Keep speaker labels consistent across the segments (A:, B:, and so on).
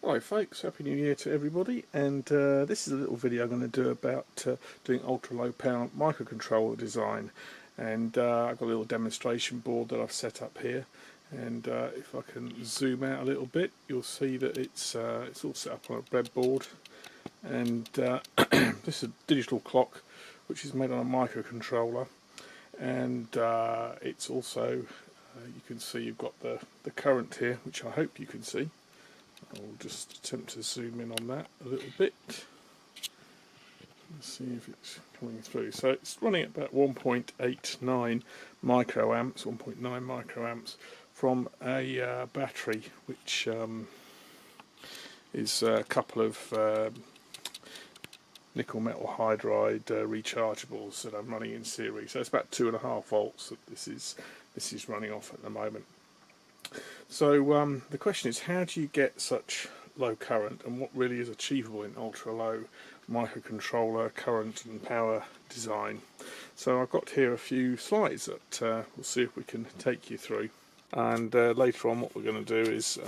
A: Hi folks, Happy New Year to everybody, and this is a little video I'm going to do about doing ultra low power microcontroller design. And I've got a little demonstration board that I've set up here, and if I can zoom out a little bit, you'll see that it's all set up on a breadboard. And this is a digital clock which is made on a microcontroller, and it's also you can see you've got the current here, which I hope you can see. I'll just attempt to zoom in on that a little bit. Let's see if it's coming through. So it's running at about 1.89 microamps, 1.9 microamps from a battery, which is a couple of nickel metal hydride rechargeables that I'm running in series. So it's about 2.5 volts that this is running off at the moment. So the question is, how do you get such low current, and what really is achievable in ultra low microcontroller current and power design? So I've got here a few slides that we'll see if we can take you through, and later on what we're going to do is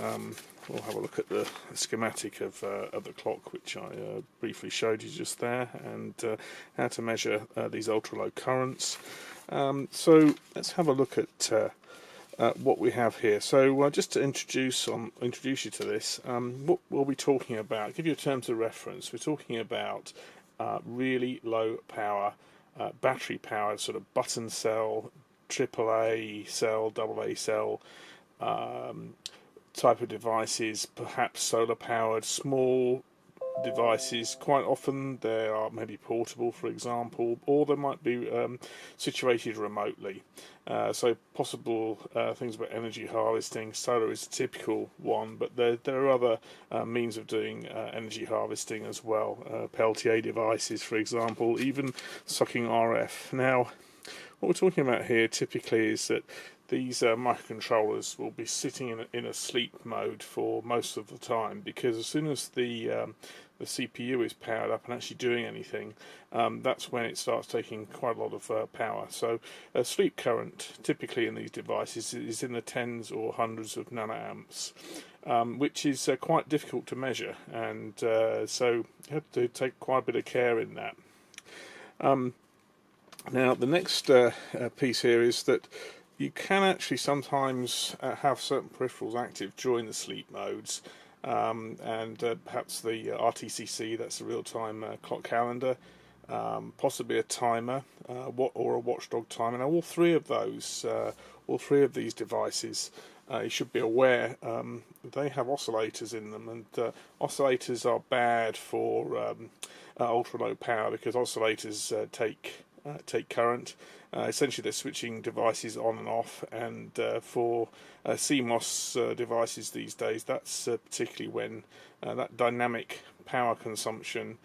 A: we'll have a look at the schematic of the clock, which I briefly showed you just there, and how to measure these ultra low currents. So let's have a look at what we have here. So just to introduce you to this, what we'll be talking about, give you terms of reference, we're talking about really low power, battery powered, sort of button cell, AAA cell, AA cell type of devices, perhaps solar powered, small devices. Quite often they are maybe portable, for example, or they might be situated remotely. So possible things about energy harvesting. Solar is a typical one, but there are other means of doing energy harvesting as well. Peltier devices, for example, even sucking RF. Now, what we're talking about here typically is that these microcontrollers will be sitting in a sleep mode for most of the time, because as soon as the CPU is powered up and actually doing anything, that's when it starts taking quite a lot of power. So sleep current typically in these devices is in the tens or hundreds of nanoamps, which is quite difficult to measure, and so you have to take quite a bit of care in that. Now the next piece here is that you can actually sometimes have certain peripherals active during the sleep modes, and perhaps the RTCC, that's the real-time clock calendar, possibly a timer, or a watchdog timer. Now all three of these devices, you should be aware, they have oscillators in them, and oscillators are bad for ultra low power, because oscillators take current. Essentially they're switching devices on and off, and for CMOS devices these days, that's particularly when that dynamic power consumption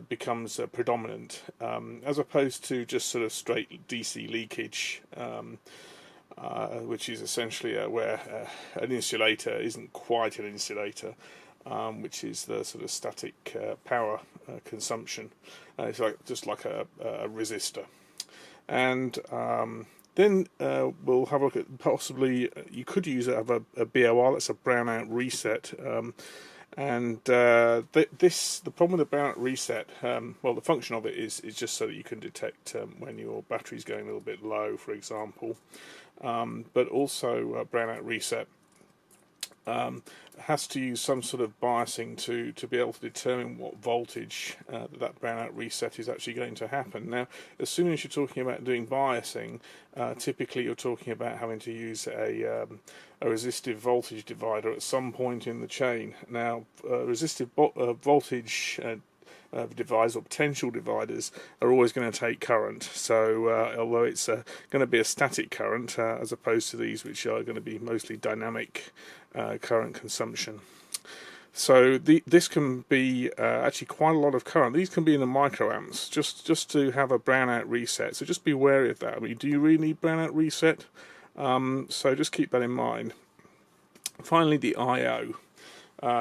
A: becomes predominant, as opposed to just sort of straight DC leakage, which is essentially where an insulator isn't quite an insulator, which is the sort of static power consumption. It's just like a resistor. And then we'll have a look at, possibly you could use a BOR, that's a brownout reset. And the problem with the brownout reset, well, the function of it is just so that you can detect when your battery's going a little bit low, for example. But also brownout reset has to use some sort of biasing to be able to determine what voltage that brownout reset is actually going to happen. Now, as soon as you're talking about doing biasing, typically you're talking about having to use a resistive voltage divider at some point in the chain. Now, resistive voltage dividers or potential dividers are always going to take current, so although it's going to be a static current as opposed to these, which are going to be mostly dynamic current consumption. So this can be actually quite a lot of current. These can be in the microamps, just to have a brownout reset, so just be wary of that. I mean, do you really need brownout reset? So just keep that in mind. Finally, the I/O.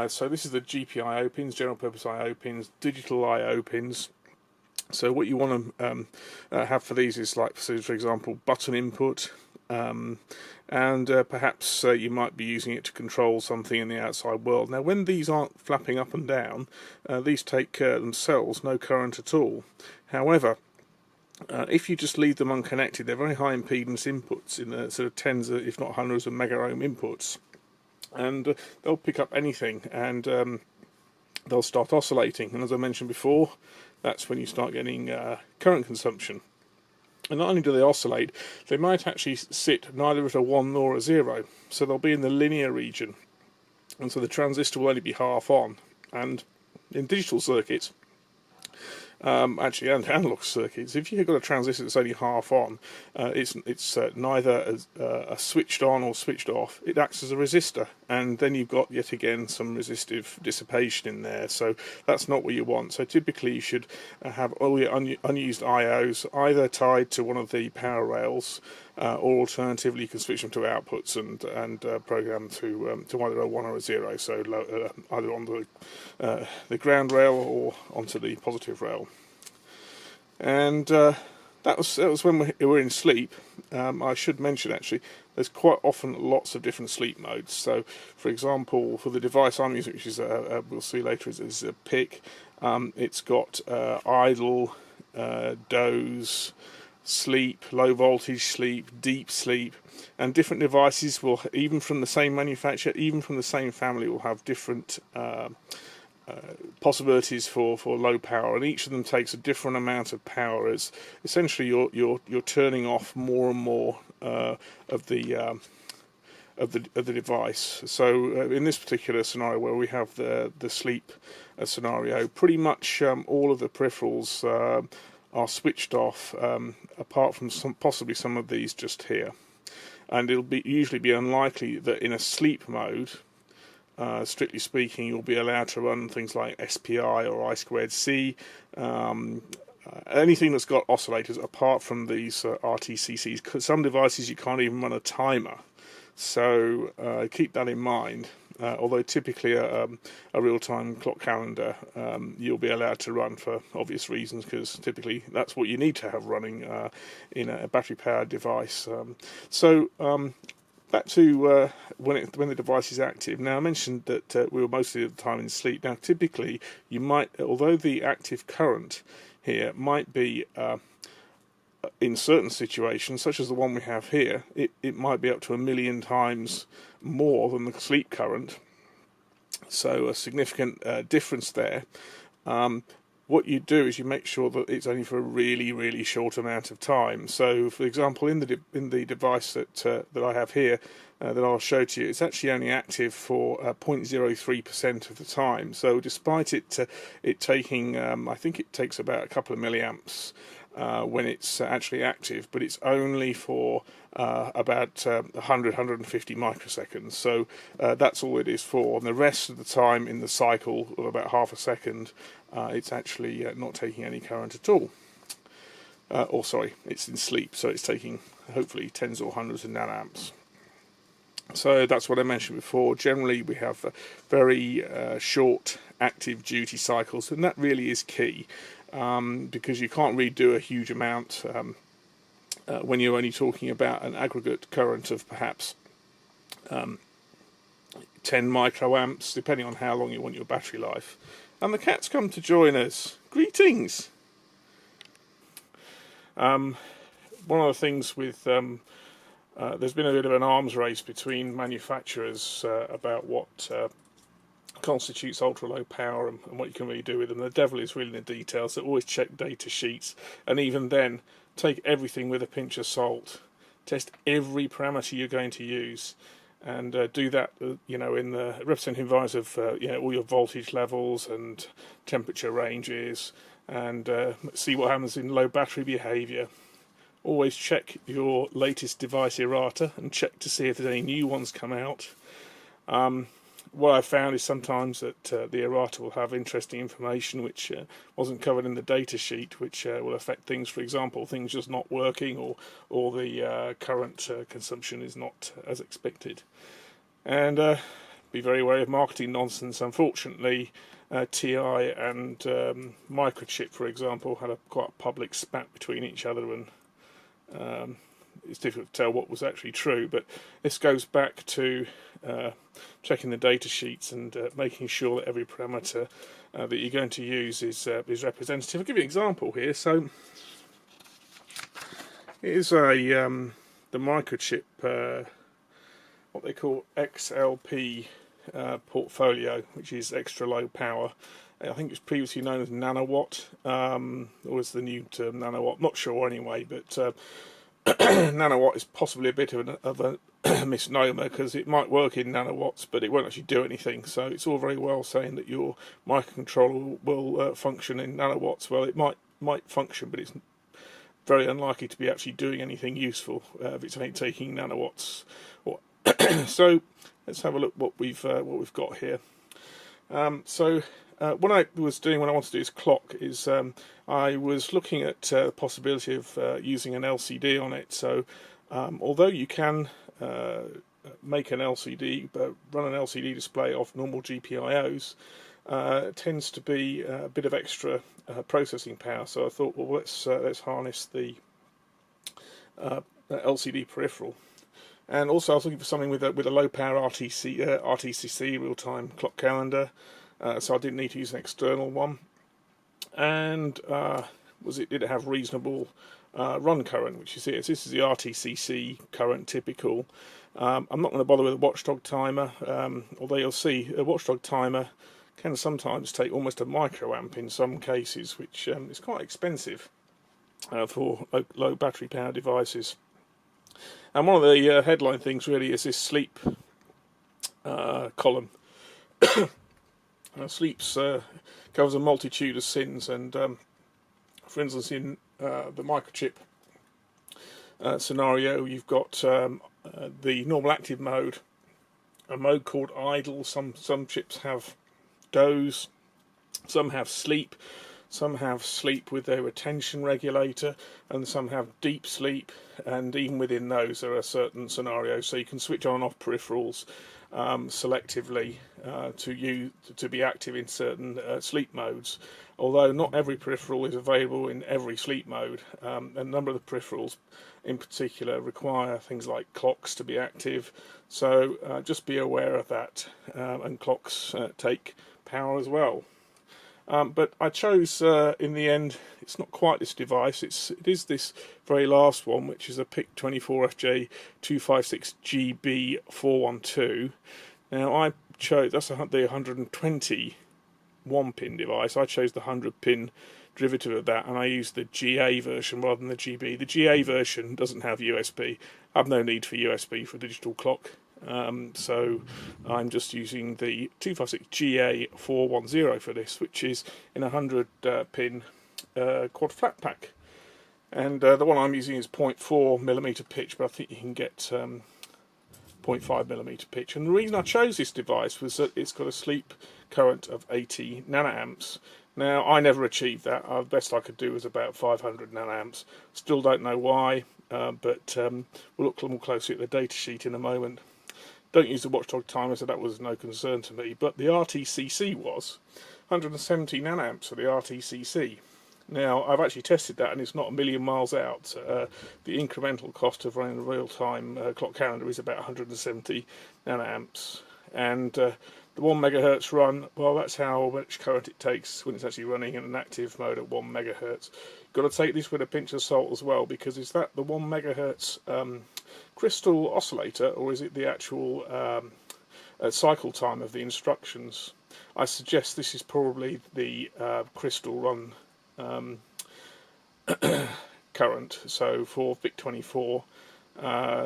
A: So this is the GPIO pins, general purpose I/O pins, digital I/O pins. So what you want to have for these is, like, for example, button input, and perhaps you might be using it to control something in the outside world. Now, when these aren't flapping up and down, these take themselves no current at all. However, if you just leave them unconnected, they're very high impedance inputs in the sort of tens, if not hundreds of mega ohm inputs, and they'll pick up anything, and they'll start oscillating. And as I mentioned before, that's when you start getting current consumption. And not only do they oscillate, they might actually sit neither at a 1 nor a 0, so they'll be in the linear region, and so the transistor will only be half on. And in digital circuits, actually, and analog circuits, if you've got a transistor that's only half on, it's neither a switched on or switched off. It acts as a resistor, and then you've got yet again some resistive dissipation in there. So that's not what you want. So typically you should have all your unused IOs either tied to one of the power rails, or alternatively you can switch them to outputs and program to either a 1 or a 0. So either on the ground rail or onto the positive rail. And that was when we were in sleep. I should mention, actually, there's quite often lots of different sleep modes. So, for example, for the device I'm using, which is we'll see later, is a PIC. It's got idle, doze, sleep, low voltage sleep, deep sleep, and different devices will, even from the same manufacturer, even from the same family, will have different possibilities for low power, and each of them takes a different amount of power. As essentially you're turning off more and more of the device. So in this particular scenario, where we have the sleep scenario, pretty much all of the peripherals are switched off, apart from possibly some of these just here. And it'll usually be unlikely that in a sleep mode, strictly speaking, you'll be allowed to run things like SPI or I2C, anything that's got oscillators apart from these RTCCs. 'Cause some devices you can't even run a timer, so keep that in mind. Although typically a real-time clock calendar you'll be allowed to run for obvious reasons, because typically that's what you need to have running in a battery-powered device. Back to when the device is active. Now, I mentioned that we were mostly of the time in sleep. Now, typically, you might, although the active current here might be in certain situations, such as the one we have here, it might be up to 1,000,000 times more than the sleep current. So a significant difference there. What you do is you make sure that it's only for a really, really short amount of time. So, for example, in the device that I have here, that I'll show to you, it's actually only active for 0.03% of the time. So, despite it taking, I think it takes about a couple of milliamps when it's actually active, but it's only for about 150 microseconds. So that's all it is for. And the rest of the time in the cycle, of about half a second, it's actually not taking any current at all. Or sorry, it's in sleep, so it's taking hopefully tens or hundreds of nanoamps. So that's what I mentioned before. Generally we have very short active duty cycles, and that really is key, because you can't really do a huge amount when you're only talking about an aggregate current of perhaps 10 microamps, depending on how long you want your battery life. And the cat's come to join us. Greetings! One of the things with there's been a bit of an arms race between manufacturers about what constitutes ultra low power and what you can really do with them. The devil is really in the details, so always check data sheets, and even then take everything with a pinch of salt. Test every parameter you're going to use, and do that in the representative values of all your voltage levels and temperature ranges, and see what happens in low battery behavior. Always check your latest device errata and check to see if there's any new ones come out. What I found is sometimes that the errata will have interesting information which wasn't covered in the data sheet, which will affect things. For example, things just not working, or the current consumption is not as expected. And be very wary of marketing nonsense. Unfortunately, TI and Microchip, for example, had quite a public spat between each other, and it's difficult to tell what was actually true. But this goes back to checking the data sheets and making sure that every parameter that you're going to use is representative. I'll give you an example here. So here's the Microchip what they call XLP portfolio, which is extra low power. I think it was previously known as nanowatt, or is the new term nanowatt? Not sure anyway, but nanowatt is possibly a bit of a misnomer, because it might work in nanowatts, but it won't actually do anything. So it's all very well saying that your microcontroller will function in nanowatts. Well, it might function, but it's very unlikely to be actually doing anything useful if it's only taking nanowatts. So let's have a look what we've got here. What I was doing when I wanted to do this clock is I was looking at the possibility of using an LCD on it. So although you can make an LCD, run an LCD display off normal GPIOs, it tends to be a bit of extra processing power. So I thought, well, let's harness the LCD peripheral. And also I was looking for something with a low power RTCC real-time clock calendar. So I didn't need to use an external one, and did it have reasonable run current, which is here. So this is the RTCC current typical. I'm not going to bother with a watchdog timer, although you'll see a watchdog timer can sometimes take almost a microamp in some cases, which is quite expensive for low battery power devices. And one of the headline things really is this sleep column. Sleep covers a multitude of sins, and for instance, in the Microchip scenario, you've got the normal active mode, a mode called idle. Some chips have doze, some have sleep with their attention regulator, and some have deep sleep. And even within those, there are certain scenarios, so you can switch on and off peripherals selectively to be active in certain sleep modes. Although not every peripheral is available in every sleep mode. A number of the peripherals in particular require things like clocks to be active, so just be aware of that, and clocks take power as well. But I chose in the end, it's not quite this device, it is this very last one, which is a PIC24 FJ256GB412. Now I chose, that's the 120 1-pin device. I chose the 100-pin derivative of that, and I used the GA version rather than the GB. The GA version doesn't have USB. I have no need for USB for a digital clock. So I'm just using the 256GA410 for this, which is in a 100-pin quad flat pack. And the one I'm using is 0.4mm pitch, but I think you can get 0.5mm pitch. And the reason I chose this device was that it's got a sleep current of 80 nanoamps. Now, I never achieved that. The best I could do was about 500 nanoamps. Still don't know why, but we'll look more closely at the datasheet in a moment. Don't use the watchdog timer, so that was no concern to me. But the RTCC was 170 nanoamps for the RTCC. Now, I've actually tested that, and it's not a million miles out. The incremental cost of running a real-time clock calendar is about 170 nanoamps. And the 1 megahertz run, well, that's how much current it takes when it's actually running in an active mode at 1 megahertz. Got to take this with a pinch of salt as well, because is that the 1 megahertz crystal oscillator, or is it the actual cycle time of the instructions? I suggest this is probably the crystal run current. So for PIC24,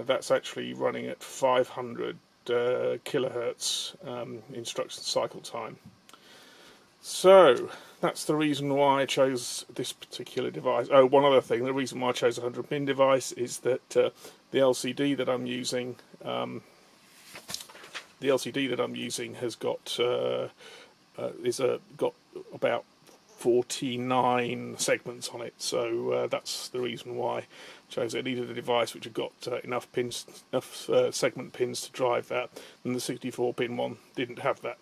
A: that's actually running at 500 kilohertz instruction cycle time. So that's the reason why I chose this particular device. Oh, one other thing, the reason why I chose a 100-pin device is that the LCD that I'm using, has got got about 49 segments on it. So that's the reason why I chose it. I needed a device which had got enough pins, enough segment pins to drive that, and the 64-pin one didn't have that.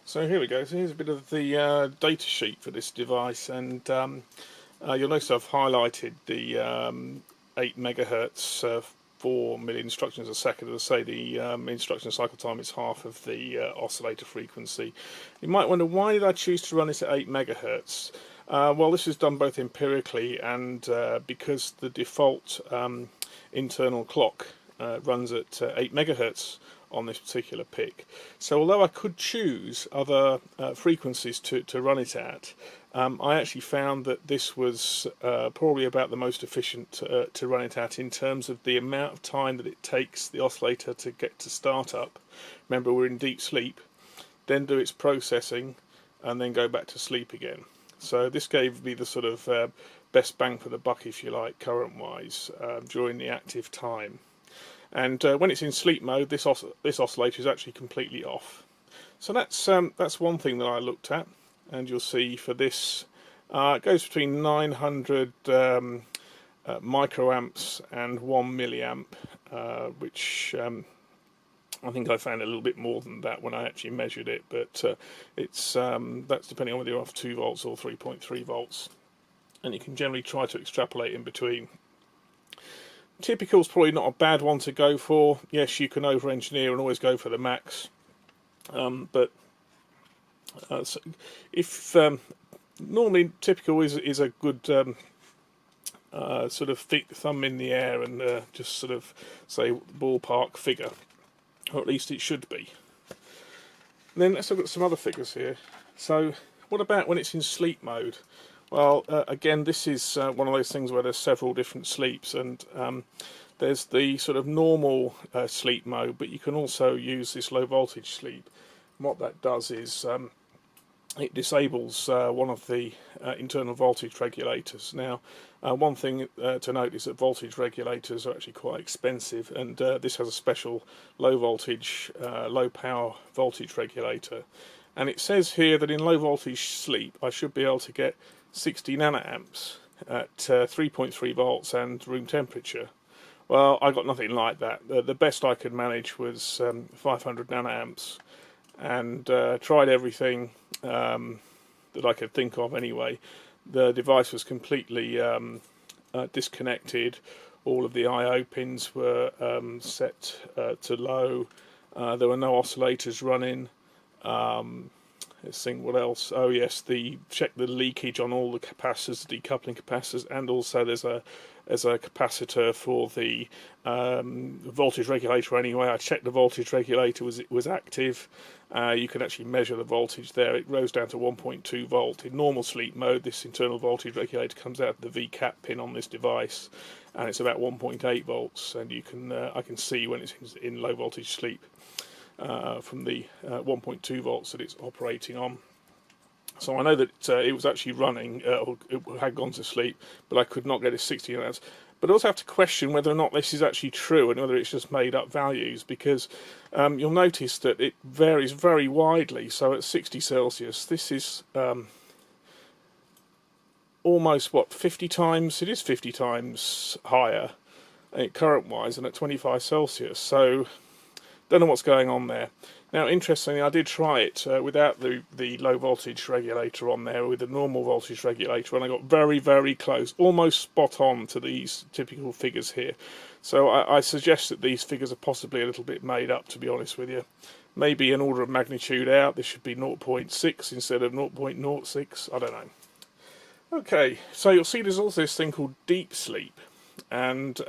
A: So here we go. So here's a bit of the data sheet for this device, and you'll notice I've highlighted the 8 megahertz, 4 million instructions a second. As I say, the instruction cycle time is half of the oscillator frequency. You might wonder, why did I choose to run it at 8 megahertz? Well, this is done both empirically and because the default internal clock runs at 8 megahertz on this particular PIC. So although I could choose other frequencies to run it at, I actually found that this was probably about the most efficient to run it at in terms of the amount of time that it takes the oscillator to get to start up. Remember, we're in deep sleep, then do its processing and then go back to sleep again. So this gave me the sort of best bang for the buck, if you like, current wise, during the active time. And when it's in sleep mode, this oscillator is actually completely off. So that's one thing that I looked at, and you'll see for this it goes between 900 microamps and 1 milliamp, which I think I found a little bit more than that when I actually measured it, but that's depending on whether you're off 2 volts or 3.3 volts, and you can generally try to extrapolate in between. Typical is probably not a bad one to go for. Yes, you can over-engineer and always go for the max, but so if normally typical is a good sort of thumb in the air and just sort of say ballpark figure, or at least it should be. And then let's look at some other figures here. So what about when it's in sleep mode? Well, again, this is one of those things where there's several different sleeps, and there's the sort of normal sleep mode, but you can also use this low voltage sleep. And what that does is it disables one of the internal voltage regulators. Now, one thing to note is that voltage regulators are actually quite expensive, and this has a special low voltage, low power voltage regulator. And it says here that in low voltage sleep I should be able to get 60 nanoamps at 3.3 volts and room temperature. Well, I got nothing like that. The best I could manage was 500 nanoamps, and tried everything that I could think of anyway. The device was completely disconnected. All of the I/O pins were set to low. There were no oscillators running. Let's think what else. Oh yes, check the leakage on all the capacitors, the decoupling capacitors, and also there's a capacitor for the voltage regulator. Anyway, I checked the voltage regulator was active. You can actually measure the voltage there. It rose down to 1.2 volt. In normal sleep mode, this internal voltage regulator comes out of the VCAP pin on this device, and it's about 1.8 volts. And you can I can see when it's in low voltage sleep from the 1.2 volts that it's operating on. So I know that it was actually running, or it had gone to sleep, but I could not get it 60 amps. But I also have to question whether or not this is actually true and whether it's just made up values, because you'll notice that it varies very widely. So at 60 Celsius, this is almost, 50 times? It is 50 times higher current-wise than at 25 Celsius. So don't know what's going on there. Now, interestingly, I did try it without the low voltage regulator on there, with the normal voltage regulator, and I got very, very close, almost spot on to these typical figures here. So I suggest that these figures are possibly a little bit made up, to be honest with you. Maybe an order of magnitude out. This should be 0.6 instead of 0.06. I don't know. Okay, so you'll see there's also this thing called deep sleep, and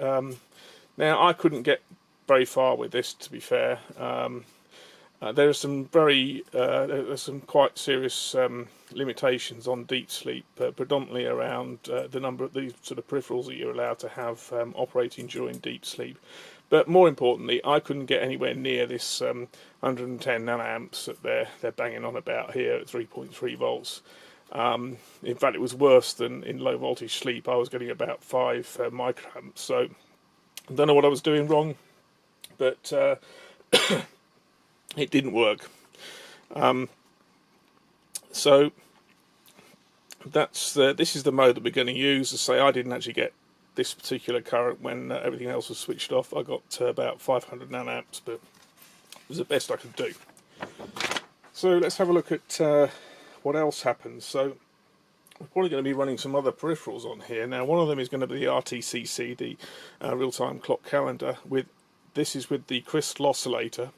A: now I couldn't get very far with this, to be fair. There are some there's some quite serious limitations on deep sleep, predominantly around the number of these sort of peripherals that you're allowed to have operating during deep sleep. But more importantly, I couldn't get anywhere near this 110 nanoamps that they're banging on about here at 3.3 volts. In fact, it was worse than in low voltage sleep. I was getting about 5 microamps. So I don't know what I was doing wrong, but it didn't work. So this is the mode that we're going to use. As I say, I didn't actually get this particular current when everything else was switched off. I got about 500 nanoamps, but it was the best I could do. So let's have a look at what else happens. So we're probably going to be running some other peripherals on here. Now, one of them is going to be the RTCC, the real-time clock calendar. This is with the crystal oscillator.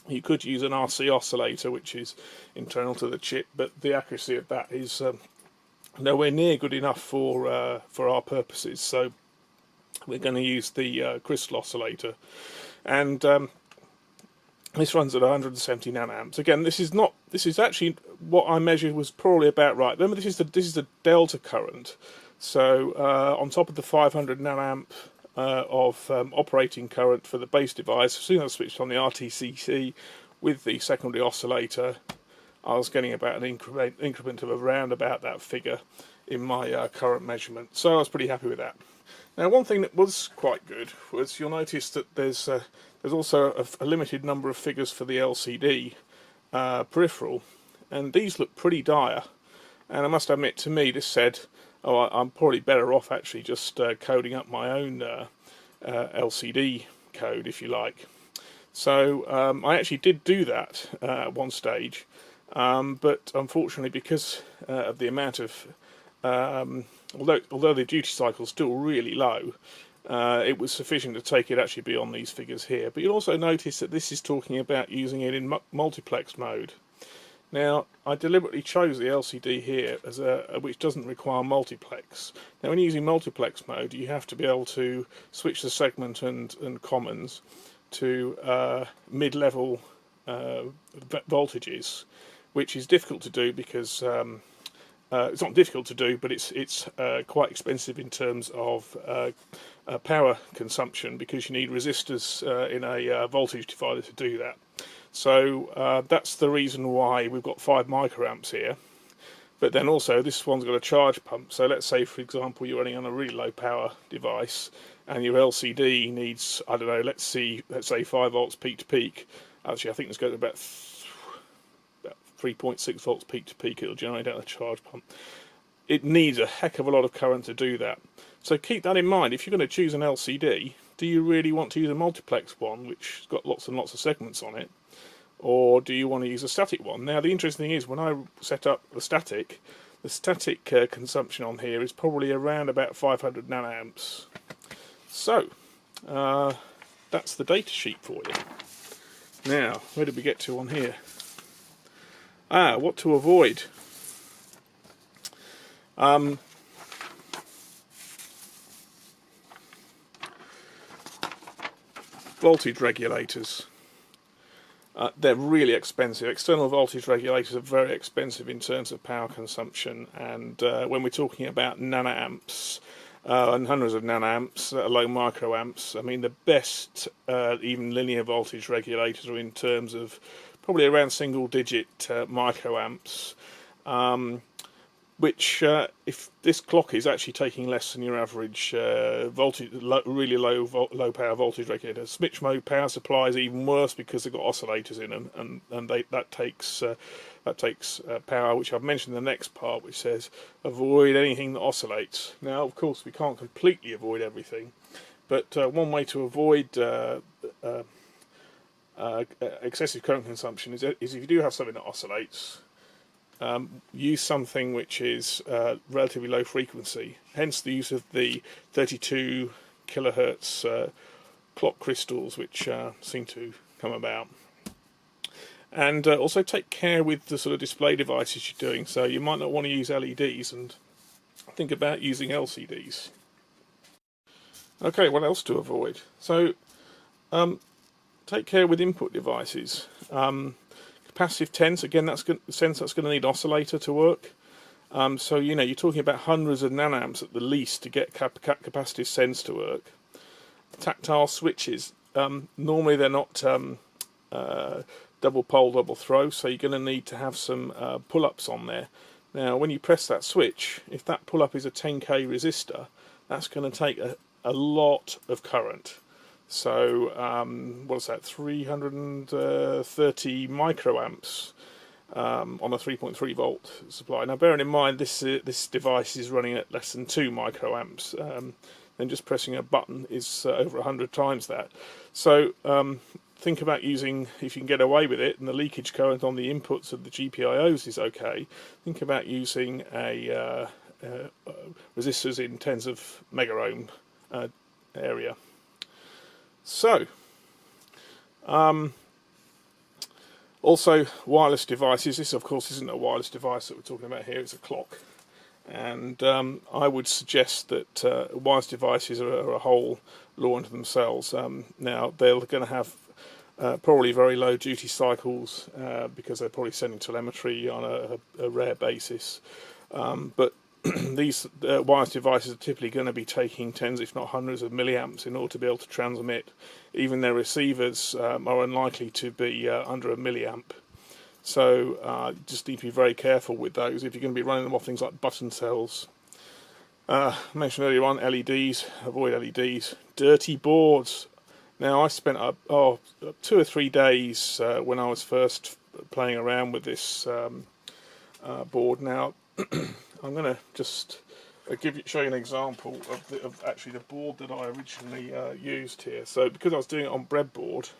A: You could use an RC oscillator, which is internal to the chip, but the accuracy of that is nowhere near good enough for our purposes. So we're going to use the crystal oscillator, and this runs at 170 nanoamps. Again, this is actually what I measured was probably about right. Remember, this is the delta current. So on top of the 500 nanoamp of operating current for the base device, as soon as I switched on the RTCC with the secondary oscillator, I was getting about an increment of around about that figure in my current measurement. So I was pretty happy with that. Now, one thing that was quite good was you'll notice that there's also a limited number of figures for the LCD peripheral, and these look pretty dire. And I must admit, to me, this said, oh, I'm probably better off actually just coding up my own LCD code, if you like. So I actually did do that at one stage, but unfortunately, because of the amount of although the duty cycle is still really low, it was sufficient to take it actually beyond these figures here. But you'll also notice that this is talking about using it in multiplex mode. Now, I deliberately chose the LCD here as which doesn't require multiplex. Now, when you're using multiplex mode, you have to be able to switch the segment and commons to mid-level voltages, which is difficult to do because it's not difficult to do, but it's quite expensive in terms of power consumption, because you need resistors in a voltage divider to do that. So that's the reason why we've got 5 microamps here. But then also this one's got a charge pump. So let's say, for example, you're running on a really low power device and your LCD needs, I don't know, let's say 5 volts peak to peak. Actually, I think it's got about 3.6 volts peak to peak. It'll generate out a charge pump. It needs a heck of a lot of current to do that. So keep that in mind. If you're going to choose an LCD, do you really want to use a multiplex one, which has got lots and lots of segments on it? Or do you want to use a static one? Now, the interesting thing is, when I set up the static consumption on here is probably around about 500 nanoamps. So, that's the data sheet for you. Now, where did we get to on here? What to avoid. Voltage regulators. They're really expensive. External voltage regulators are very expensive in terms of power consumption, and when we're talking about nanoamps and hundreds of nanoamps, let alone microamps, I mean the best even linear voltage regulators are in terms of probably around single-digit microamps, which if this clock is actually taking less than your average voltage, really low power voltage regulator. Switch mode power supply is even worse because they've got oscillators in them, and that takes power, which I've mentioned in the next part, which says avoid anything that oscillates. Now, of course, we can't completely avoid everything, but one way to avoid excessive current consumption is if you do have something that oscillates, use something which is relatively low frequency, hence the use of the 32 kilohertz clock crystals, which seem to come about. And also take care with the sort of display devices you're doing. So you might not want to use LEDs, and think about using LCDs. Okay, what else to avoid? So take care with input devices. Capacitive TENS, again, that's going to need oscillator to work. So you're talking about hundreds of nanoamps at the least to get capacitive sense to work. Tactile switches, normally they're not double pole, double throw, so you're going to need to have some pull-ups on there. Now, when you press that switch, if that pull-up is a 10k resistor, that's going to take a lot of current. So, what's that, 330 microamps on a 3.3 volt supply. Now, bearing in mind this device is running at less than 2 microamps, then just pressing a button is over 100 times that. So, think about using, if you can get away with it, and the leakage current on the inputs of the GPIOs is okay, think about using resistors in tens of mega ohm area. So, also wireless devices. This, of course, isn't a wireless device that we're talking about here, it's a clock. And I would suggest that wireless devices are a whole law unto themselves. Now, they're going to have probably very low duty cycles because they're probably sending telemetry on a rare basis. But these wireless devices are typically going to be taking tens, if not hundreds of milliamps in order to be able to transmit. Even their receivers are unlikely to be under a milliamp. So just need to be very careful with those if you're going to be running them off things like button cells. I mentioned earlier on LEDs, avoid LEDs. Dirty boards. Now, I spent 2 or 3 days when I was first playing around with this board. Now, I'm going to just show you an example of actually the board that I originally used here. So, because I was doing it on breadboard,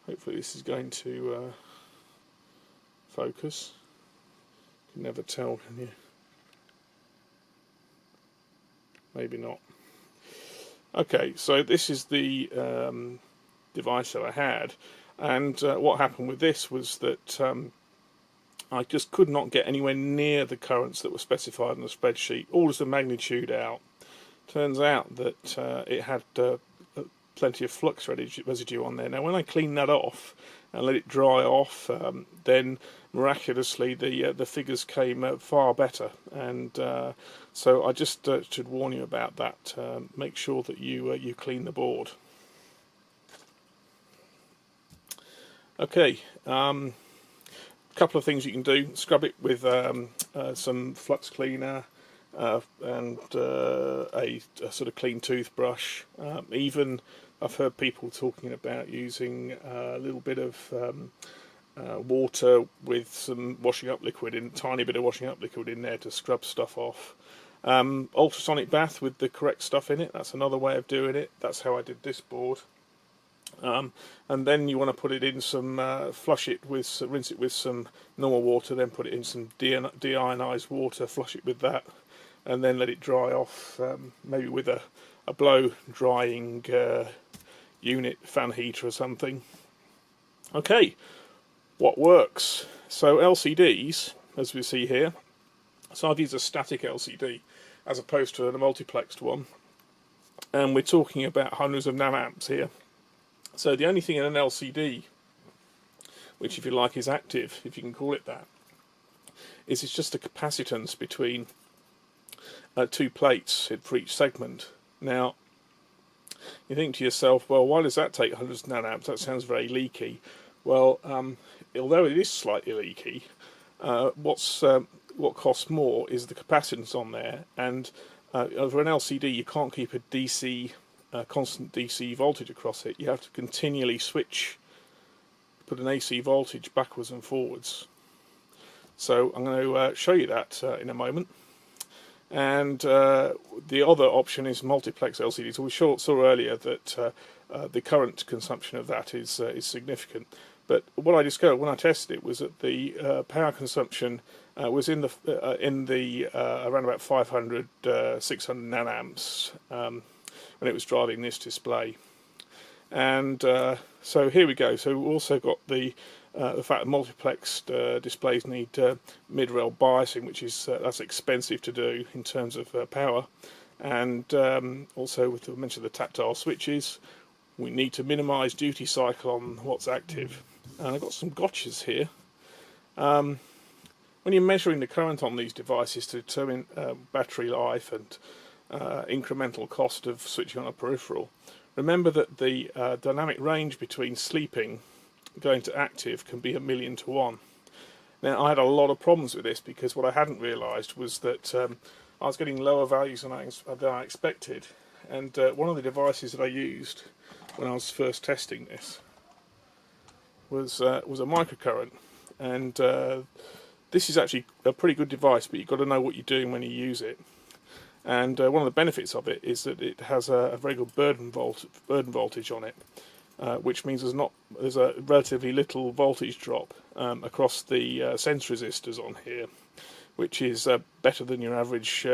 A: hopefully this is going to focus. You can never tell, can you? Maybe not. Okay, so this is the device that I had, and what happened with this was that I just could not get anywhere near the currents that were specified in the spreadsheet. Orders of magnitude out. Turns out that it had plenty of flux residue on there. Now, when I cleaned that off and let it dry off, then miraculously the figures came far better. And so I just should warn you about that. Make sure that you clean the board. Okay. Couple of things you can do: scrub it with some flux cleaner and a sort of clean toothbrush. Even I've heard people talking about using a little bit of water with some washing up liquid, tiny bit of washing up liquid in there to scrub stuff off. Ultrasonic bath with the correct stuff in it, that's another way of doing it. That's how I did this board. And then you want to put it in some, rinse it with some normal water, then put it in some deionized water, flush it with that, and then let it dry off, maybe with a blow drying unit, fan heater or something. Okay, what works? So LCDs, as we see here, so I've used a static LCD as opposed to a multiplexed one, and we're talking about hundreds of nanoamps here. So the only thing in an LCD, which if you like is active, if you can call it that, is it's just a capacitance between 2 plates for each segment. Now, you think to yourself, well, why does that take hundreds of nanoamps? That sounds very leaky. Well, although it is slightly leaky, what costs more is the capacitance on there, and over an LCD you can't keep a constant DC voltage across it. You have to continually put an AC voltage backwards and forwards. So I'm going to show you that in a moment. And the other option is multiplex LCD. So we saw earlier that the current consumption of that is significant. But what I discovered when I tested it was that the power consumption was in the around about 500, 600 nanoamps when it was driving this display. And so here we go. So we've also got the fact that multiplexed displays need mid-rail biasing, which is that's expensive to do in terms of power. And also, with the mention of the tactile switches, we need to minimise duty cycle on what's active. And I've got some gotchas here. When you're measuring the current on these devices to determine battery life and incremental cost of switching on a peripheral, remember that the dynamic range between sleeping going to active can be 1,000,000 to 1. Now, I had a lot of problems with this because what I hadn't realised was that I was getting lower values than I expected. And one of the devices that I used when I was first testing this was a microcurrent, and this is actually a pretty good device, but you've got to know what you're doing when you use it. And one of the benefits of it is that it has a very good burden voltage on it. which means there's a relatively little voltage drop across the sense resistors on here, which is better than your average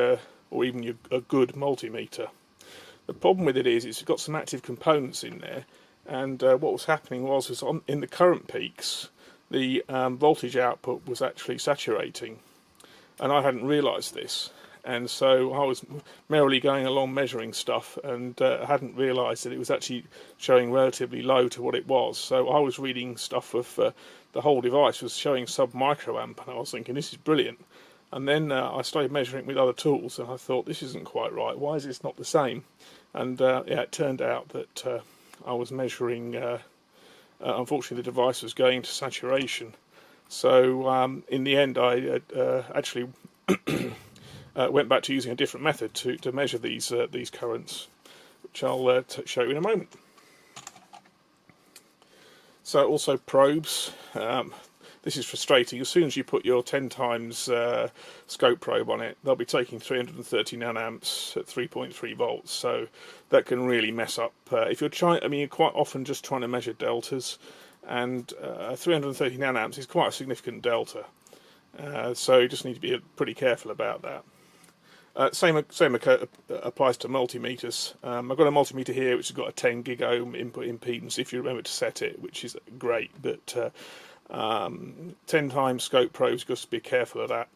A: or even a good multimeter. The problem with it is it's got some active components in there, and what was happening was in the current peaks, the voltage output was actually saturating, and I hadn't realised this. And so I was merrily going along measuring stuff, and hadn't realised that it was actually showing relatively low to what it was. So I was reading stuff of the whole device was showing sub-microamp, and I was thinking, this is brilliant. And then I started measuring it with other tools, and I thought, this isn't quite right. Why is this not the same? And yeah, it turned out that I was measuring, unfortunately the device was going to saturation. So in the end I actually went back to using a different method to measure these currents, which I'll show you in a moment. So also probes. This is frustrating. As soon as you put your 10 times scope probe on it, they'll be taking 330 nanoamps at 3.3 volts. So that can really mess up. If you're trying, I mean, you're quite often just trying to measure deltas, and 330 nanoamps is quite a significant delta. So you just need to be pretty careful about that. Same applies to multimeters. I've got a multimeter here which has got a 10 gig ohm input impedance if you remember to set it, which is great, but 10 times scope probes, just be careful of that.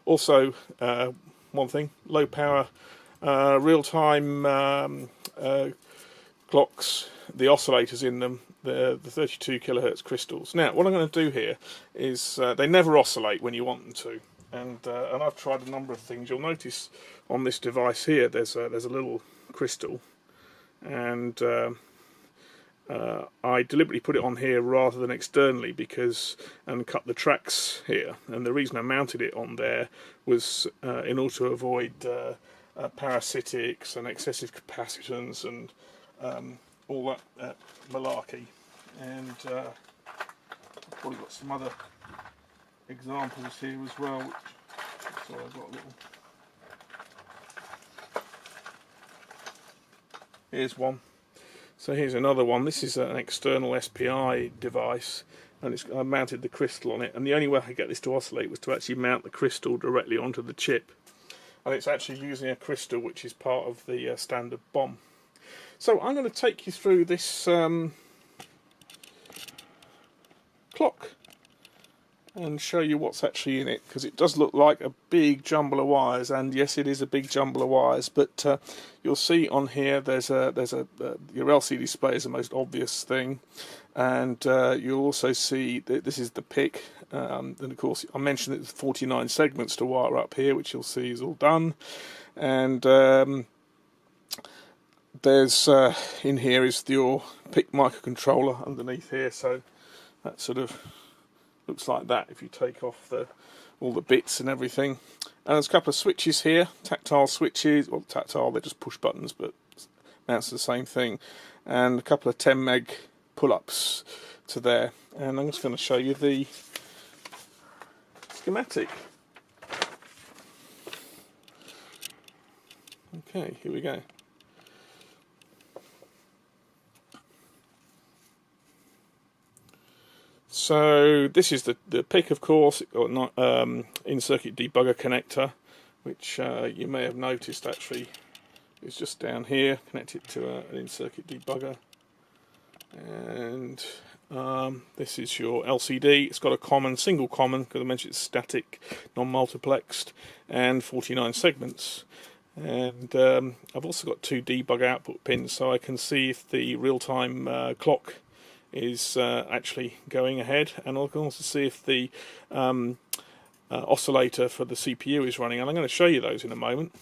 A: Also, one thing, low power real-time clocks, the oscillators in them, the 32 kilohertz crystals. Now what I'm going to do here is they never oscillate when you want them to, and I've tried a number of things. You'll notice on this device here there's a little crystal, and I deliberately put it on here rather than externally and cut the tracks here, and the reason I mounted it on there was in order to avoid parasitics and excessive capacitance and all that malarkey. And I've probably got some other examples here as well. So I've got a little. Here's one. So here's another one. This is an external SPI device, and I mounted the crystal on it. And the only way I could get this to oscillate was to actually mount the crystal directly onto the chip. And it's actually using a crystal which is part of the standard BOM. So I'm going to take you through this clock and show you what's actually in it, because it does look like a big jumble of wires, and yes, it is a big jumble of wires. But you'll see on here there's your LCD display is the most obvious thing, and you'll also see that this is the PIC, and of course I mentioned it's 49 segments to wire up here, which you'll see is all done, and there's in here is your PIC microcontroller underneath here, so that sort of looks like that if you take off all the bits and everything. And there's a couple of switches here, tactile switches, well tactile, they're just push buttons, but amounts to the same thing, and a couple of 10 meg pull-ups to there. And I'm just going to show you the schematic. Okay, here we go. So this is the PIC, of course. It's got an in-circuit debugger connector, which you may have noticed actually is just down here, connected to an in-circuit debugger. And this is your LCD. It's got a single common, because I mentioned it's static, non-multiplexed, and 49 segments. And I've also got 2 debug output pins, so I can see if the real-time clock is actually going ahead, and I can also see if the oscillator for the CPU is running, and I'm going to show you those in a moment.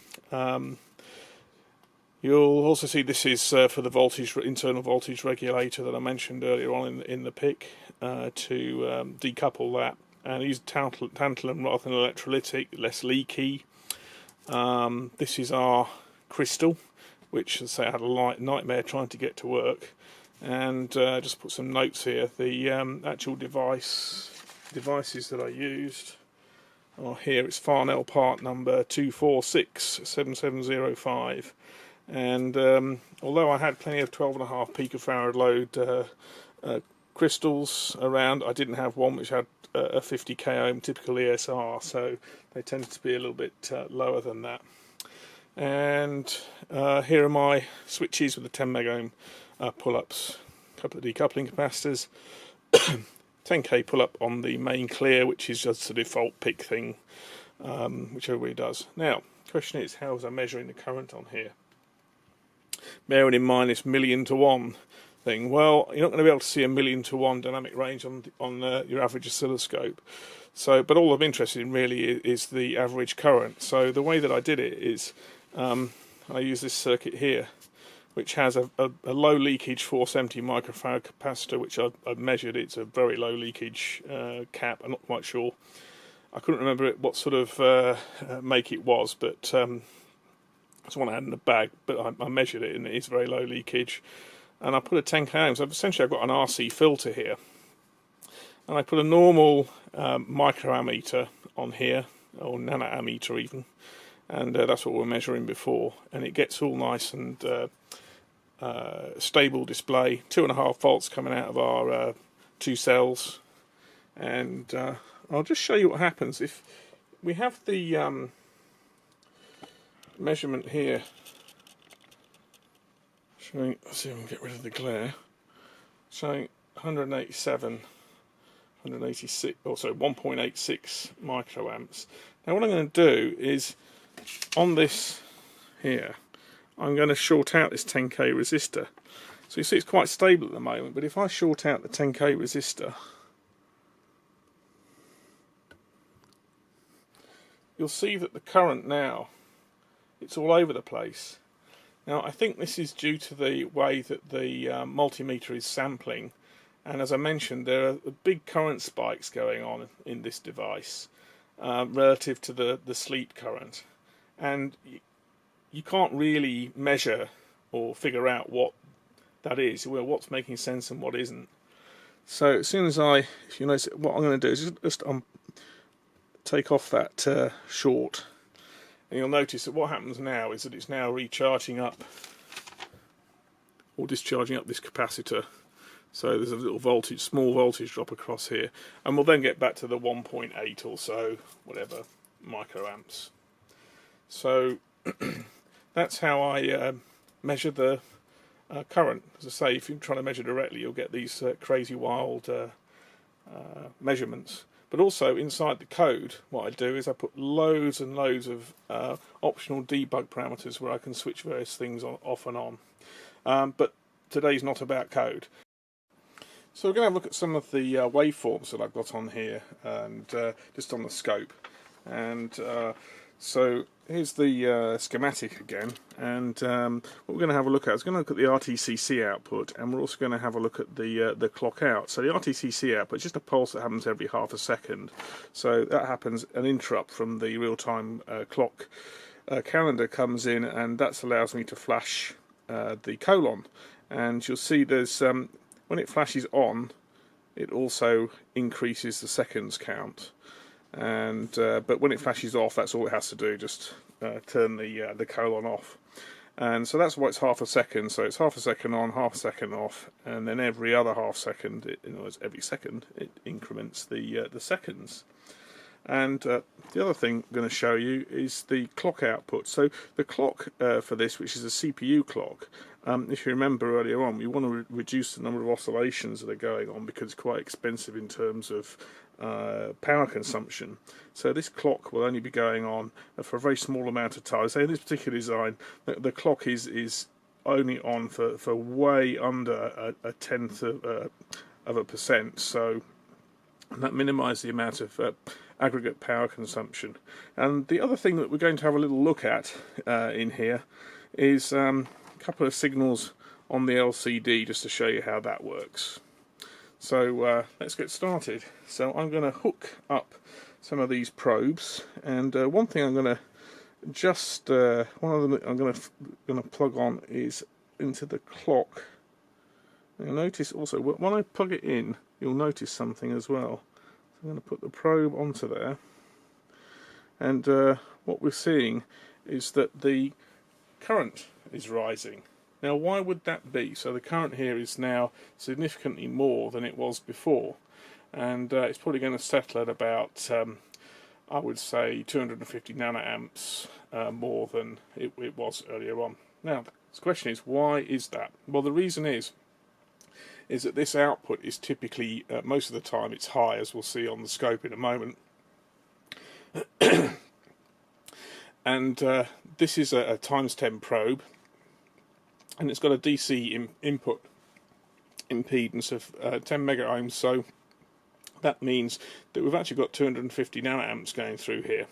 A: You'll also see this is for the internal voltage regulator that I mentioned earlier on in the PIC, to decouple that, and use tantalum rather than electrolytic, less leaky. This is our crystal, which, as I say, I had a nightmare trying to get to work. And just put some notes here. The actual devices that I used are here. It's Farnell part number 2467705, And although I had plenty of 12.5 picofarad load crystals around, I didn't have one which had a 50 k ohm typical ESR, so they tended to be a little bit lower than that. And here are my switches with the 10 meg ohm pull-ups, a couple of decoupling capacitors, 10k pull-up on the main clear, which is just the default PIC thing, which everybody does. Now, the question is, how was I measuring the current on here? Bearing in mind this 1,000,000 to 1 thing. Well, you're not going to be able to see 1,000,000 to 1 dynamic range on your average oscilloscope. So, but all I'm interested in really is the average current. So the way that I did it is I use this circuit here, which has a low leakage 470 microfarad capacitor, which I've measured. It's a very low leakage cap. I'm not quite sure. I couldn't remember what sort of make it was, but that's one I had in the bag. But I measured it, and it is very low leakage. And I put a 10k ohm. So essentially, I've got an RC filter here, and I put a normal microammeter on here, or nanoammeter even, and that's what we're measuring before. And it gets all nice and stable display. 2.5 volts coming out of our 2 cells, and I'll just show you what happens if we have the measurement here. Showing, let's see if we can get rid of the glare. Showing 187, 186, also 1.86 microamps. Now what I'm going to do is, on this here, I'm going to short out this 10k resistor. So you see it's quite stable at the moment, but if I short out the 10k resistor, you'll see that the current now, it's all over the place. Now I think this is due to the way that the multimeter is sampling, and as I mentioned, there are big current spikes going on in this device relative to the sleep current, and you can't really measure or figure out what that is, well, what's making sense and what isn't. So as soon as if you notice, what I'm going to do is just take off that short, and you'll notice that what happens now is that it's now recharging up or discharging up this capacitor. So there's a little small voltage drop across here, and we'll then get back to the 1.8 or so, whatever, microamps. So that's how I measure the current. As I say, if you're trying to measure directly, you'll get these crazy wild measurements. But also inside the code, what I do is I put loads and loads of optional debug parameters where I can switch various things off and on. But today's not about code. So we're going to have a look at some of the waveforms that I've got on here, and just on the scope. And so here's the schematic again, and what we're going to have a look at is going to look at the RTCC output, and we're also going to have a look at the clock out. So the RTCC output is just a pulse that happens every half a second. So that happens, an interrupt from the real-time clock calendar comes in, and that allows me to flash the colon. And you'll see there's when it flashes on, it also increases the seconds count. And but when it flashes off, that's all it has to do, just turn the colon off. And so that's why it's half a second. So it's half a second on, half a second off, and then every other half second, in other words, every second, it increments the seconds. And the other thing I'm going to show you is the clock output. So the clock for this, which is a CPU clock, if you remember earlier on, we want to reduce the number of oscillations that are going on because it's quite expensive in terms of power consumption. So this clock will only be going on for a very small amount of time. So in this particular design, the clock is only on for way under a tenth of a percent. So that minimises the amount of aggregate power consumption. And the other thing that we're going to have a little look at in here is a couple of signals on the LCD, just to show you how that works. So let's get started. So I'm going to hook up some of these probes, and one thing I'm going to just one of them I'm going to plug on is into the clock. You'll notice also when I plug it in, you'll notice something as well. So I'm going to put the probe onto there, and what we're seeing is that the current is rising. Now why would that be? So the current here is now significantly more than it was before, and it's probably going to settle at about I would say 250 nanoamps more than it was earlier on. Now the question is, why is that? Well, the reason is that this output is typically, most of the time it's high, as we'll see on the scope in a moment. And this is a times 10 probe, and it's got a DC input impedance of 10 mega ohms, so that means that we've actually got 250 nanoamps going through here,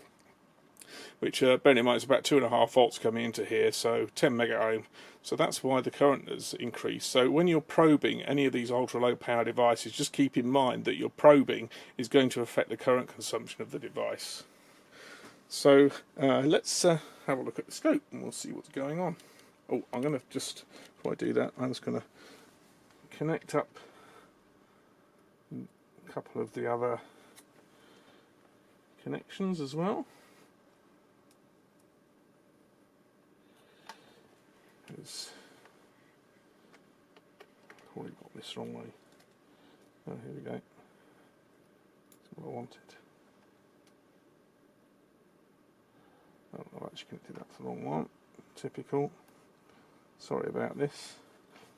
A: which bearing in mind is about 2.5 volts coming into here, so 10 mega ohm. So that's why the current has increased. So when you're probing any of these ultra low power devices, just keep in mind that your probing is going to affect the current consumption of the device. So let's have a look at the scope and we'll see what's going on. Oh, I'm going to just, before I do that, I'm just going to connect up a couple of the other connections as well. Probably got this wrong way. Oh, here we go. That's what I wanted. Oh, I've actually connected that to the wrong one. Typical. Sorry about this.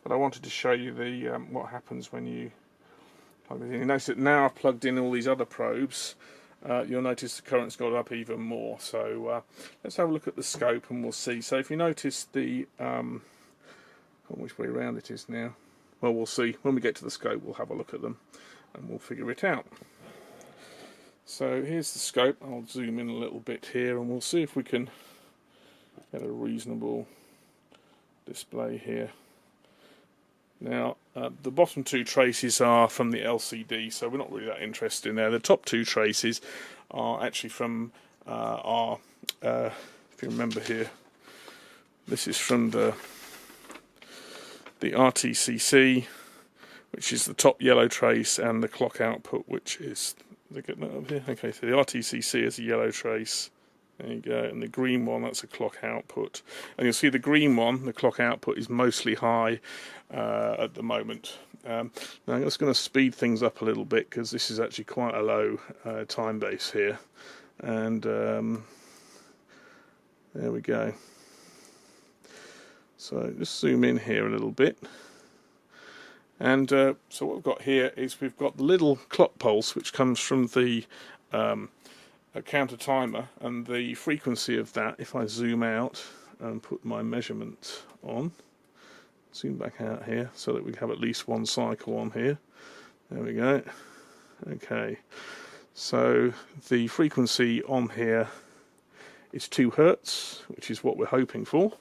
A: But I wanted to show you the what happens when you plug it in. You notice that now I've plugged in all these other probes. You'll notice the current's got up even more. So let's have a look at the scope and we'll see. So if you notice the which way around it is now, well, we'll see when we get to the scope. We'll have a look at them and we'll figure it out. So here's the scope. I'll zoom in a little bit here and we'll see if we can get a reasonable display here. Now the bottom two traces are from the LCD, so we're not really that interested in there. The top two traces are actually from our, if you remember here, this is from the RTCC, which is the top yellow trace, and the clock output, which is, look at that up here. Okay, so the RTCC is a yellow trace. There you go, and the green one, that's a clock output. And you'll see the green one, the clock output, is mostly high at the moment. Now I'm just going to speed things up a little bit because this is actually quite a low time base here. And there we go. So just zoom in here a little bit. And so what we've got here is we've got the little clock pulse which comes from the a counter timer, and the frequency of that, if I zoom out and put my measurement on, zoom back out here so that we have at least one cycle on here. There we go. Okay, so the frequency on here is 2 Hertz, which is what we're hoping for,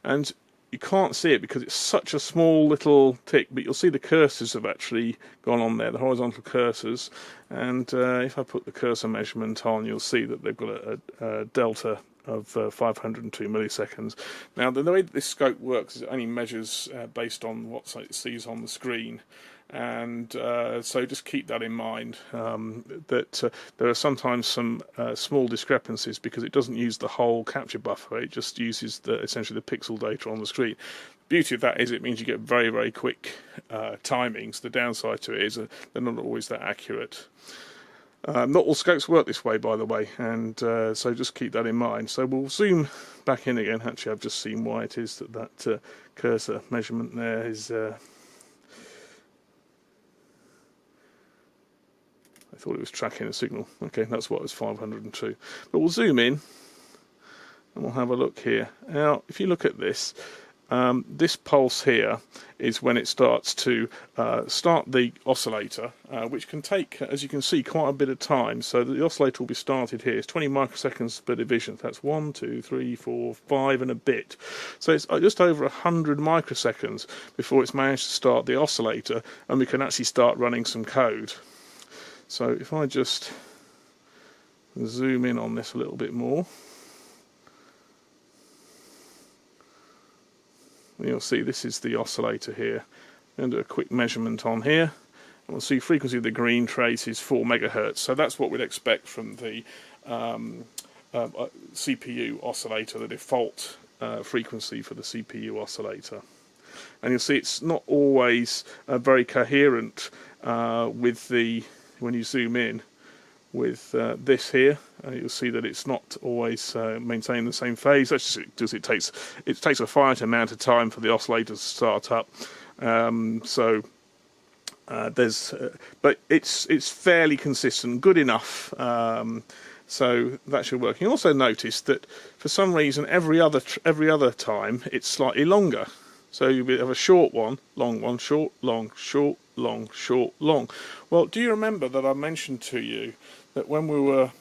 A: and you can't see it because it's such a small little tick, but you'll see the cursors have actually gone on there, the horizontal cursors, and if I put the cursor measurement on, you'll see that they've got a delta of 502 milliseconds. Now the way that this scope works is it only measures based on what it sees on the screen, and so just keep that in mind, that there are sometimes some small discrepancies because it doesn't use the whole capture buffer, it just uses essentially the pixel data on the screen. The beauty of that is it means you get very, very quick timings. The downside to it is they're not always that accurate. Not all scopes work this way, by the way, and so just keep that in mind. So we'll zoom back in again. Actually, I've just seen why it is that cursor measurement there is... I thought it was tracking a signal. Okay, that's what it was, 502. But we'll zoom in and we'll have a look here. Now, if you look at this, this pulse here is when it starts to start the oscillator, which can take, as you can see, quite a bit of time. So the oscillator will be started here. It's 20 microseconds per division. That's 1, 2, 3, 4, 5 and a bit. So it's just over 100 microseconds before it's managed to start the oscillator, and we can actually start running some code. So if I just zoom in on this a little bit more, you'll see this is the oscillator here. I'm going to do a quick measurement on here, and we'll see frequency of the green trace is 4 megahertz. So that's what we'd expect from the CPU oscillator, the default frequency for the CPU oscillator. And you'll see it's not always very coherent with the, when you zoom in, with this here. You'll see that it's not always maintaining the same phase. That's just because it takes a finite amount of time for the oscillator to start up. But it's fairly consistent, good enough. So that should work. You also notice that for some reason every other time it's slightly longer. So you have a short one, short, long, short, long, short, long. Well, do you remember that I mentioned to you that when we were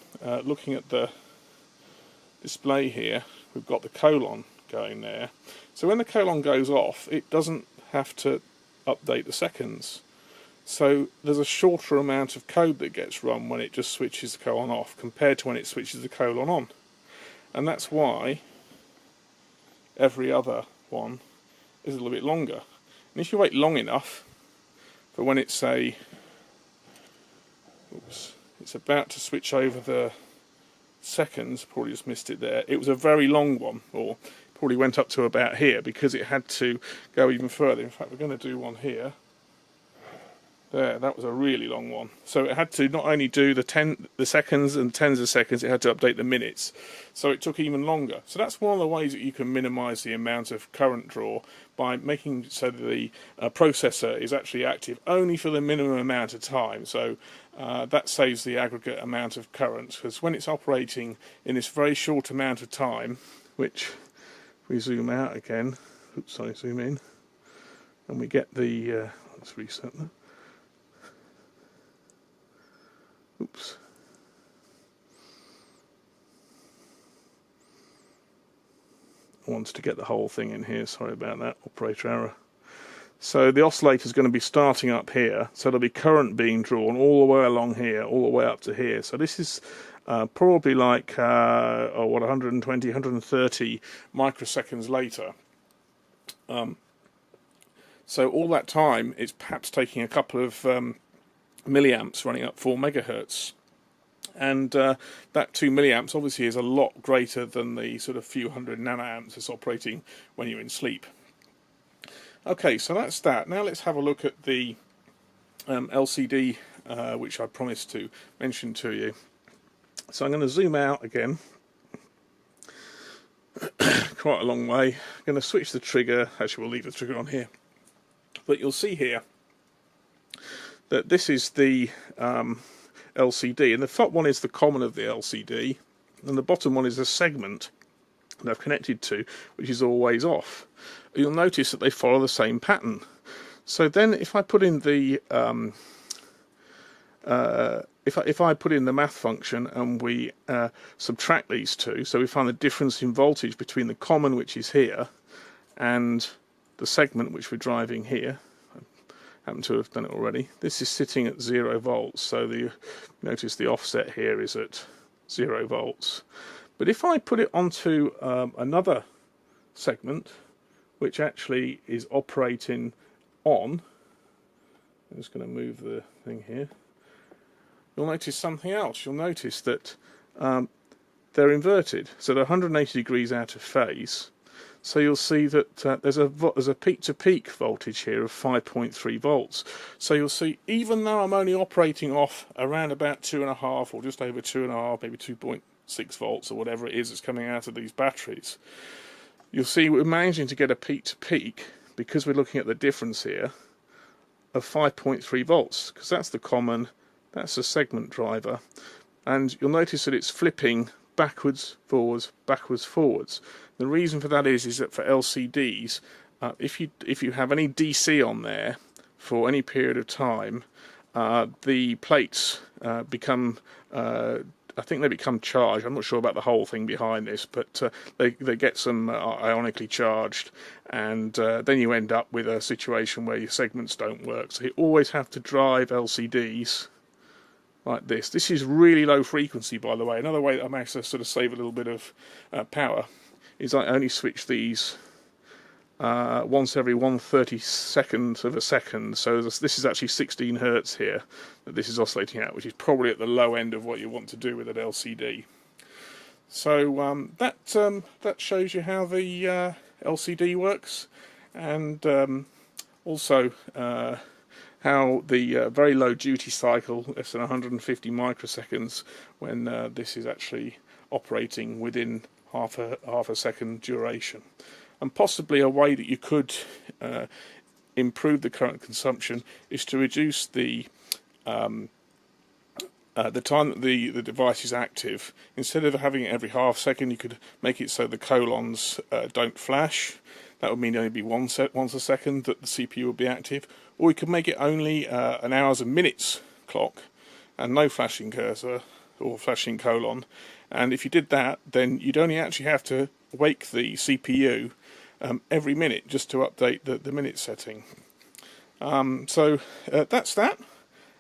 A: looking at the display here, we've got the colon going there. So when the colon goes off, it doesn't have to update the seconds. So there's a shorter amount of code that gets run when it just switches the colon off compared to when it switches the colon on. And that's why every other one is a little bit longer. And if you wait long enough for when it's it's about to switch over the seconds, probably just missed it there, it was a very long one, or probably went up to about here because it had to go even further. In fact, we're going to do one here. There, that was a really long one. So it had to not only do the seconds and tens of seconds, it had to update the minutes. So it took even longer. So that's one of the ways that you can minimize the amount of current draw by making so that the processor is actually active only for the minimum amount of time. So that saves the aggregate amount of current, because when it's operating in this very short amount of time, which if we zoom out again, oops, sorry, zoom in, and we get the, let's reset that. Oops. I wanted to get the whole thing in here, sorry about that, operator error. So the oscillator is going to be starting up here, so there'll be current being drawn all the way along here, all the way up to here. So this is probably like, 120, 130 microseconds later. So all that time, it's perhaps taking a couple of milliamps running up 4 megahertz, and that 2 milliamps obviously is a lot greater than the sort of few hundred nanoamps that's operating when you're in sleep. Okay, so that's that. Now let's have a look at the LCD which I promised to mention to you. So I'm going to zoom out again quite a long way. I'm going to switch the trigger. Actually, we'll leave the trigger on here, but you'll see here that this is the LCD, and the top one is the common of the LCD, and the bottom one is a segment that I've connected to, which is always off. You'll notice that they follow the same pattern. So then, if I put in the if I put in the math function and we subtract these two, so we find the difference in voltage between the common, which is here, and the segment which we're driving here. Happen to have done it already. This is sitting at 0 volts, so notice the offset here is at 0 volts. But if I put it onto another segment, which actually is operating on, I'm just going to move the thing here, you'll notice something else. You'll notice that they're inverted, so they're 180 degrees out of phase. So you'll see that there's a peak-to-peak voltage here of 5.3 volts. So you'll see, even though I'm only operating off around about 2.5 or just over 2.5, maybe 2.6 volts or whatever it is that's coming out of these batteries, you'll see we're managing to get a peak-to-peak, because we're looking at the difference here, of 5.3 volts, because that's the common, that's the segment driver, and you'll notice that it's flipping backwards, forwards, backwards, forwards. The reason for that is that for LCDs, if you have any DC on there for any period of time, the plates become, I think they become charged. I'm not sure about the whole thing behind this, but they get some ionically charged, and then you end up with a situation where your segments don't work. So you always have to drive LCDs like this. This is really low frequency, by the way. Another way that I managed to sort of save a little bit of power is I only switch these once every 1/32 of a second. So this is actually 16 hertz here that this is oscillating at, which is probably at the low end of what you want to do with an LCD. So that shows you how the LCD works, and also how the very low duty cycle, less than 150 microseconds, when this is actually operating within half a second duration. And possibly a way that you could improve the current consumption is to reduce the time that the device is active. Instead of having it every half second, you could make it so the colons don't flash. That would mean only be once a second that the CPU will be active. Or we could make it only an hours and minutes clock and no flashing cursor or flashing colon. And if you did that, then you'd only actually have to wake the CPU every minute just to update the minute setting. So that's that.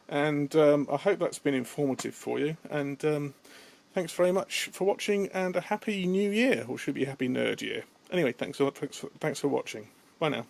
A: And I hope that's been informative for you, and thanks very much for watching, and a happy new year, or should be a happy nerd year. Anyway, thanks for watching. Bye now.